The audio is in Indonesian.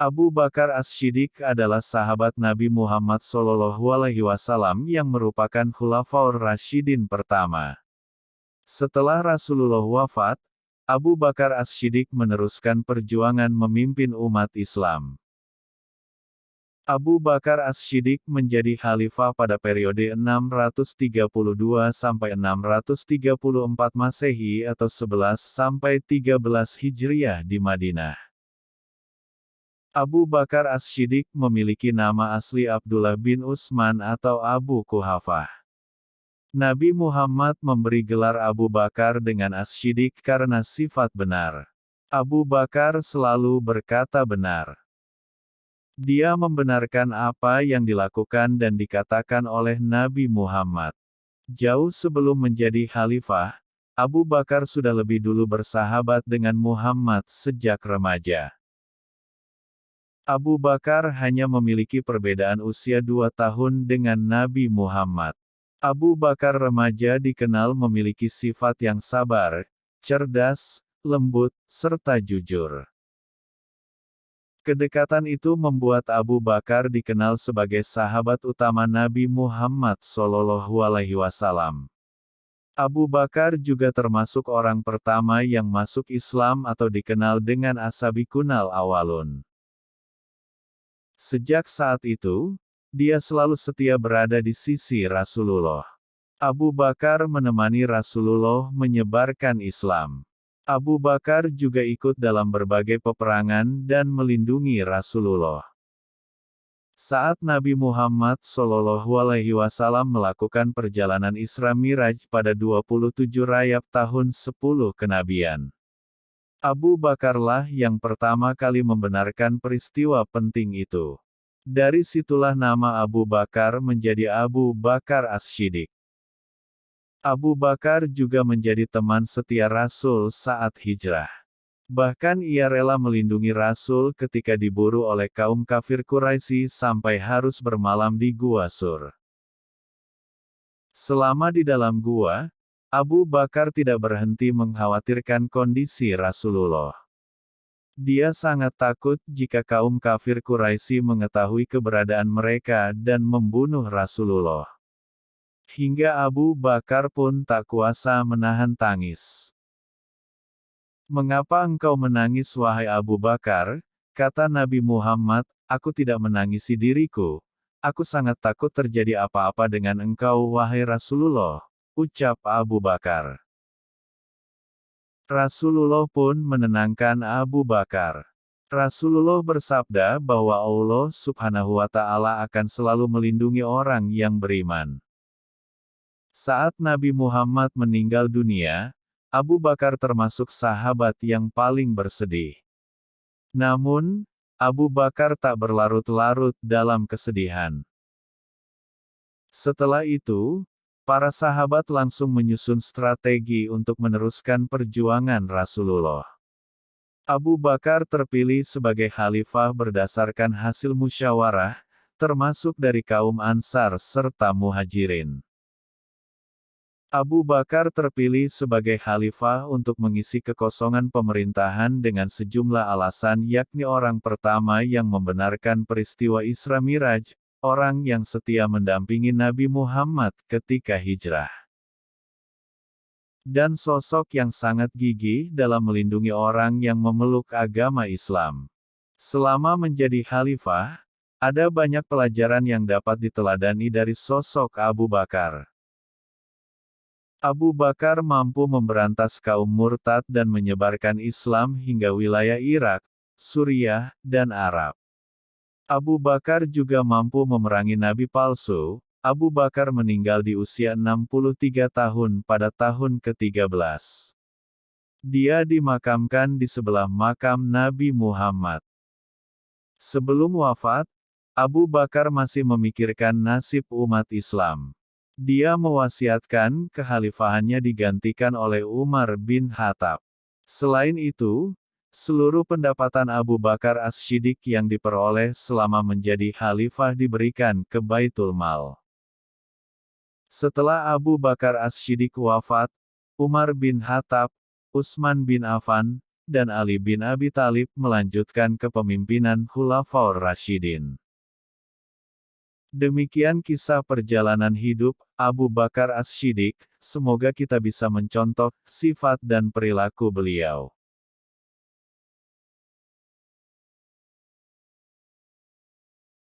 Abu Bakar As-Shiddiq adalah sahabat Nabi Muhammad SAW yang merupakan Khulafaur Rasyidin pertama. Setelah Rasulullah wafat, Abu Bakar As-Shiddiq meneruskan perjuangan memimpin umat Islam. Abu Bakar As-Shiddiq menjadi khalifah pada periode 632 sampai 634 Masehi atau 11 sampai 13 Hijriah di Madinah. Abu Bakar As-Shiddiq memiliki nama asli Abdullah bin Utsman atau Abu Quhafah. Nabi Muhammad memberi gelar Abu Bakar dengan As-Shiddiq karena sifat benar. Abu Bakar selalu berkata benar. Dia membenarkan apa yang dilakukan dan dikatakan oleh Nabi Muhammad. Jauh sebelum menjadi khalifah, Abu Bakar sudah lebih dulu bersahabat dengan Muhammad sejak remaja. Abu Bakar hanya memiliki perbedaan usia 2 tahun dengan Nabi Muhammad. Abu Bakar remaja dikenal memiliki sifat yang sabar, cerdas, lembut, serta jujur. Kedekatan itu membuat Abu Bakar dikenal sebagai sahabat utama Nabi Muhammad SAW. Abu Bakar juga termasuk orang pertama yang masuk Islam atau dikenal dengan As-Sabiqunal Awwalun. Sejak saat itu, dia selalu setia berada di sisi Rasulullah. Abu Bakar menemani Rasulullah menyebarkan Islam. Abu Bakar juga ikut dalam berbagai peperangan dan melindungi Rasulullah. Saat Nabi Muhammad SAW melakukan perjalanan Isra Miraj pada 27 Rajab tahun 10 kenabian, Abu Bakarlah yang pertama kali membenarkan peristiwa penting itu. Dari situlah nama Abu Bakar menjadi Abu Bakar As-Shiddiq. Abu Bakar juga menjadi teman setia Rasul saat hijrah. Bahkan ia rela melindungi Rasul ketika diburu oleh kaum kafir Quraisy sampai harus bermalam di Gua Sur. Selama di dalam gua, Abu Bakar tidak berhenti mengkhawatirkan kondisi Rasulullah. Dia sangat takut jika kaum kafir Quraisy mengetahui keberadaan mereka dan membunuh Rasulullah. Hingga Abu Bakar pun tak kuasa menahan tangis. "Mengapa engkau menangis wahai Abu Bakar?" kata Nabi Muhammad, "Aku tidak menangisi diriku. Aku sangat takut terjadi apa-apa dengan engkau wahai Rasulullah," ucap Abu Bakar. Rasulullah pun menenangkan Abu Bakar. Rasulullah bersabda bahwa Allah Subhanahu wa Ta'ala akan selalu melindungi orang yang beriman. Saat Nabi Muhammad meninggal dunia, Abu Bakar termasuk sahabat yang paling bersedih. Namun, Abu Bakar tak berlarut-larut dalam kesedihan. Setelah itu, para sahabat langsung menyusun strategi untuk meneruskan perjuangan Rasulullah. Abu Bakar terpilih sebagai khalifah berdasarkan hasil musyawarah, termasuk dari kaum Ansar serta Muhajirin. Abu Bakar terpilih sebagai khalifah untuk mengisi kekosongan pemerintahan dengan sejumlah alasan, yakni orang pertama yang membenarkan peristiwa Isra Miraj, orang yang setia mendampingi Nabi Muhammad ketika hijrah, dan sosok yang sangat gigih dalam melindungi orang yang memeluk agama Islam. Selama menjadi khalifah, ada banyak pelajaran yang dapat diteladani dari sosok Abu Bakar. Abu Bakar mampu memberantas kaum murtad dan menyebarkan Islam hingga wilayah Irak, Suriah, dan Arab. Abu Bakar juga mampu memerangi nabi palsu. Abu Bakar meninggal di usia 63 tahun pada tahun ke-13. Dia dimakamkan di sebelah makam Nabi Muhammad. Sebelum wafat, Abu Bakar masih memikirkan nasib umat Islam. Dia mewasiatkan kekhalifahannya digantikan oleh Umar bin Khattab. Selain itu, seluruh pendapatan Abu Bakar As-Shiddiq yang diperoleh selama menjadi khalifah diberikan ke Baitul Mal. Setelah Abu Bakar As-Shiddiq wafat, Umar bin Khattab, Utsman bin Affan, dan Ali bin Abi Thalib melanjutkan kepemimpinan Khulafaur Rasyidin. Demikian kisah perjalanan hidup Abu Bakar As-Shiddiq, semoga kita bisa mencontoh sifat dan perilaku beliau.